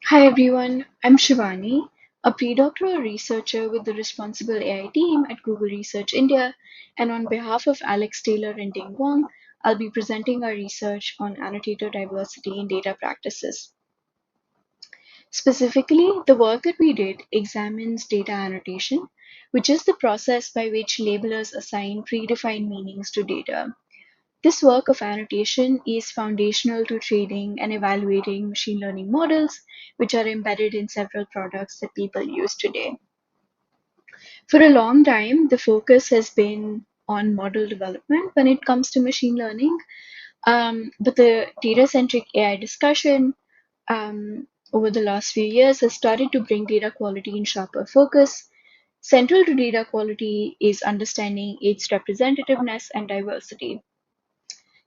Hi everyone, I'm Shivani, a predoctoral researcher with the Responsible AI team at Google Research India, and on behalf of Alex Taylor and Ding Wang, I'll be presenting our research on annotator diversity in data practices. Specifically, the work that we did examines data annotation, which is the process by which labelers assign predefined meanings to data. This work of annotation is foundational to training and evaluating machine learning models, which are embedded in several products that people use today. For a long time, the focus has been on model development when it comes to machine learning, but the data-centric AI discussion over the last few years has started to bring data quality in sharper focus. Central to data quality is understanding its representativeness and diversity.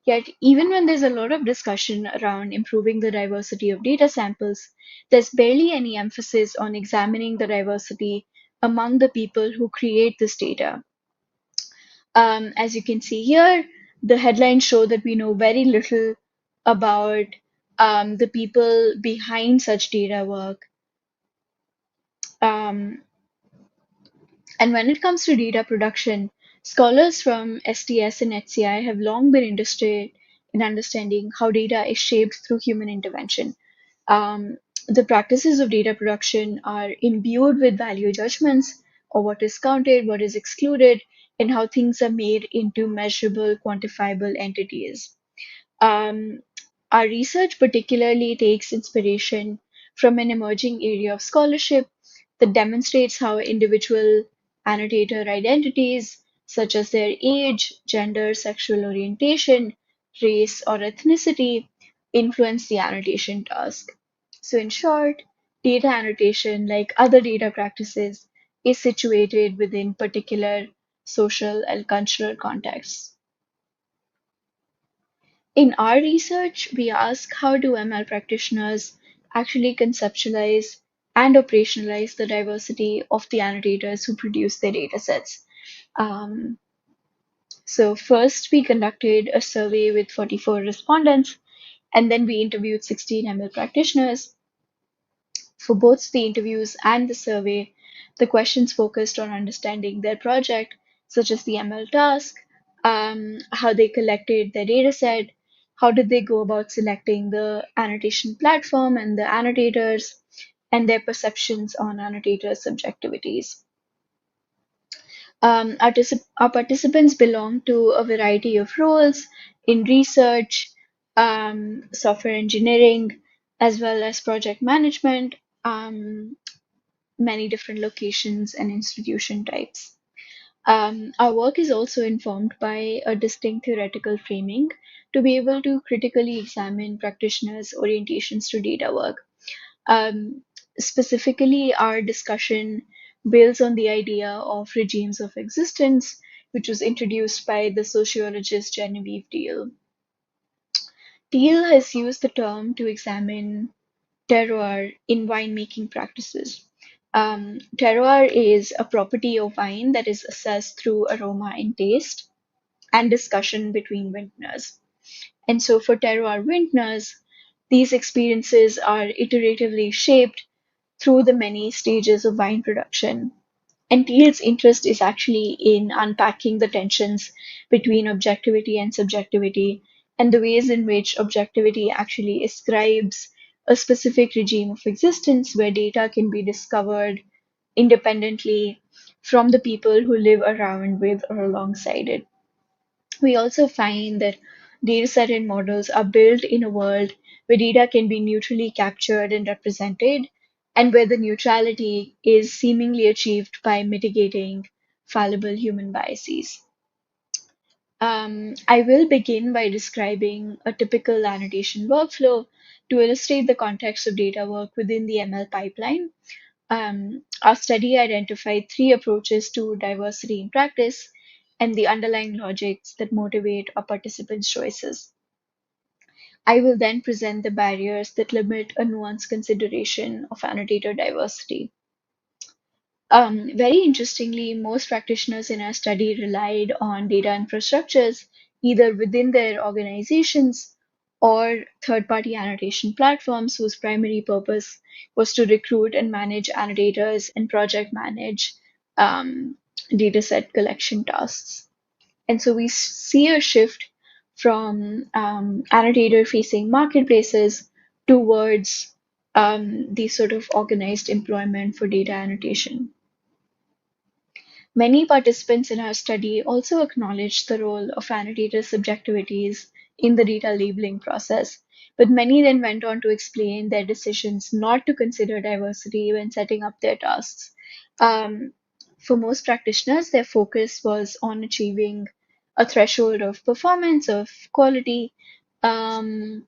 Yet, even when there's a lot of discussion around improving the diversity of data samples, there's barely any emphasis on examining the diversity among the people who create this data. As you can see here, the headlines show that we know very little about the people behind such data work. Um, and when it comes to data production, scholars from STS and HCI have long been interested in understanding how data is shaped through human intervention. Um, the practices of data production are imbued with value judgments of what is counted, what is excluded, and how things are made into measurable, quantifiable entities. Um, our research particularly takes inspiration from an emerging area of scholarship that demonstrates how individual annotator identities, such as their age, gender, sexual orientation, race, or ethnicity, influence the annotation task. So, in short, data annotation, like other data practices, is situated within particular social and cultural contexts. In our research, we ask how do ML practitioners actually conceptualize and operationalize the diversity of the annotators who produce their datasets. Um, so first, we conducted a survey with 44 respondents, and then we interviewed 16 ML practitioners. For both the interviews and the survey, the questions focused on understanding their project, such as the ML task, how they collected their dataset, how did they go about selecting the annotation platform and the annotators, and their perceptions on annotator subjectivities. Our participants belong to a variety of roles in research, software engineering, as well as project management, many different locations and institution types. Our work is also informed by a distinct theoretical framing to be able to critically examine practitioners' orientations to data work. Um, Specifically, our discussion builds on the idea of regimes of existence, which was introduced by the sociologist Genevieve Deal. Deal has used the term to examine terroir in winemaking practices. Terroir is a property of wine that is assessed through aroma and taste and discussion between vintners. And so for terroir vintners, these experiences are iteratively shaped through the many stages of wine production. And Thiel's interest is actually in unpacking the tensions between objectivity and subjectivity and the ways in which objectivity actually ascribes a specific regime of existence where data can be discovered independently from the people who live around with or alongside it. We also find that dataset and models are built in a world where data can be neutrally captured and represented, and where the neutrality is seemingly achieved by mitigating fallible human biases. I will begin by describing a typical annotation workflow to illustrate the context of data work within the ML pipeline. Our study identified three approaches to diversity in practice and the underlying logics that motivate our participants' choices. I will then present the barriers that limit a nuanced consideration of annotator diversity. Very interestingly, most practitioners in our study relied on data infrastructures either within their organizations or third-party annotation platforms whose primary purpose was to recruit and manage annotators and project manage um, dataset collection tasks. And so we see a shift from annotator-facing marketplaces towards the sort of organized employment for data annotation. Many participants in our study also acknowledged the role of annotator subjectivities in the data labeling process, but many then went on to explain their decisions not to consider diversity when setting up their tasks. Um, for most practitioners, their focus was on achieving a threshold of performance, of quality, um,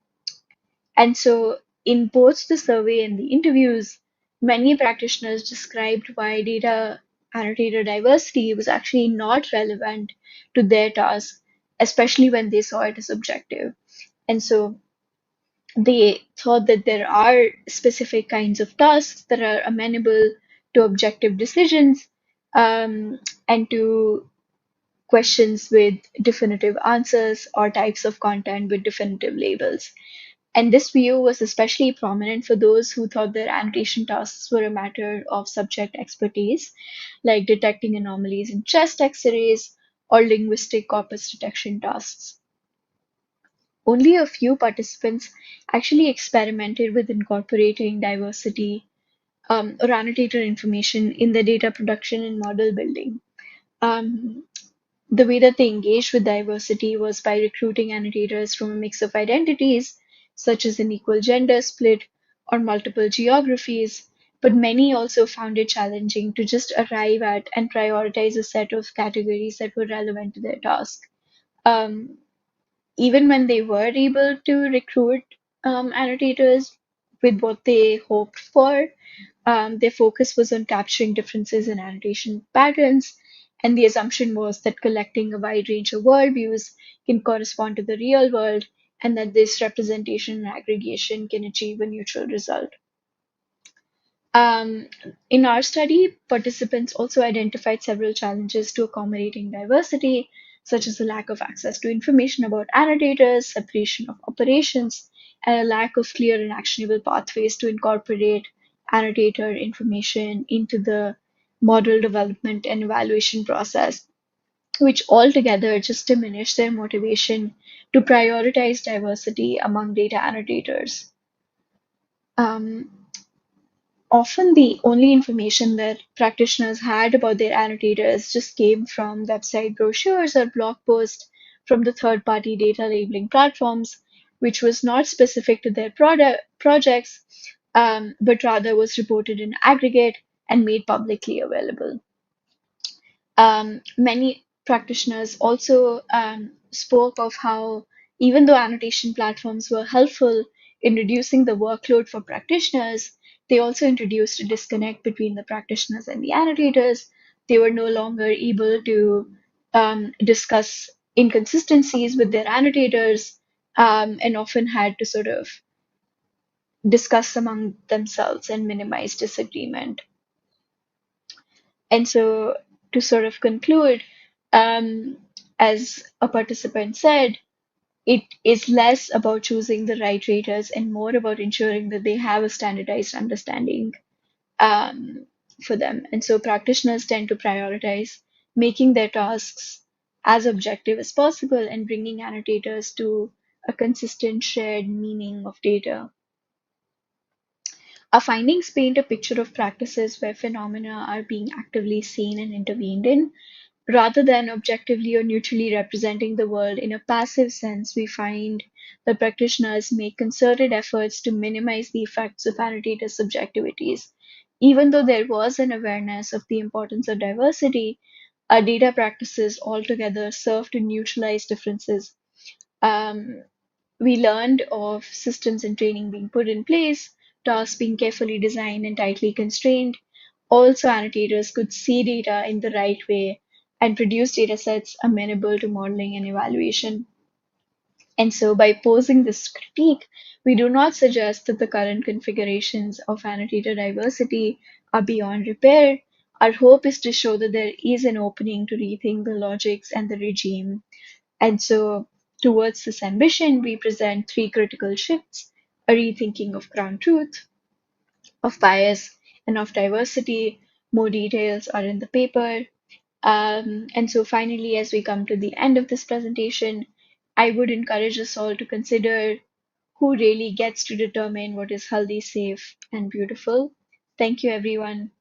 and so, in both the survey and the interviews, many practitioners described why data annotator diversity was actually not relevant to their task, especially when they saw it as objective. And so, they thought that there are specific kinds of tasks that are amenable to objective decisions and to questions with definitive answers or types of content with definitive labels. And this view was especially prominent for those who thought their annotation tasks were a matter of subject expertise, like detecting anomalies in chest x-rays or linguistic corpus detection tasks. Only a few participants actually experimented with incorporating diversity or annotator information in the data production and model building. Um, the way that they engaged with diversity was by recruiting annotators from a mix of identities, such as an equal gender split or multiple geographies, but many also found it challenging to just arrive at and prioritize a set of categories that were relevant to their task. Um, Even when they were able to recruit annotators with what they hoped for, their focus was on capturing differences in annotation patterns, and the assumption was that collecting a wide range of worldviews can correspond to the real world, and that this representation and aggregation can achieve a neutral result. Um, in our study, participants also identified several challenges to accommodating diversity, such as a lack of access to information about annotators, separation of operations, and a lack of clear and actionable pathways to incorporate annotator information into the model development and evaluation process, which altogether just diminish their motivation to prioritize diversity among data annotators. Um, Often the only information that practitioners had about their annotators just came from website brochures or blog posts from the third-party data labeling platforms, which was not specific to their projects, but rather was reported in aggregate and made publicly available. Many practitioners also spoke of how, even though annotation platforms were helpful in reducing the workload for practitioners, they also introduced a disconnect between the practitioners and the annotators. They were no longer able to discuss inconsistencies with their annotators and often had to sort of discuss among themselves and minimize disagreement. And so, to sort of conclude, um, as a participant said, it is less about choosing the right raters and more about ensuring that they have a standardized understanding um, for them. And so, practitioners tend to prioritize making their tasks as objective as possible and bringing annotators to a consistent shared meaning of data. Our findings paint a picture of practices where phenomena are being actively seen and intervened in, rather than objectively or neutrally representing the world in a passive sense. We find that practitioners make concerted efforts to minimize the effects of annotator subjectivities. Even though there was an awareness of the importance of diversity, our data practices altogether serve to neutralize differences. Um, we learned of systems and training being put in place, tasks being carefully designed and tightly constrained. Also, annotators could see data in the right way and produce datasets amenable to modeling and evaluation. And so, by posing this critique, we do not suggest that the current configurations of annotator diversity are beyond repair. Our hope is to show that there is an opening to rethink the logics and the regime. And so, Towards this ambition, we present three critical shifts: a rethinking of ground truth, of bias, and of diversity. More details are in the paper. And so finally, as we come to the end of this presentation, I would encourage us all to consider who really gets to determine what is healthy, safe, and beautiful. Thank you, everyone.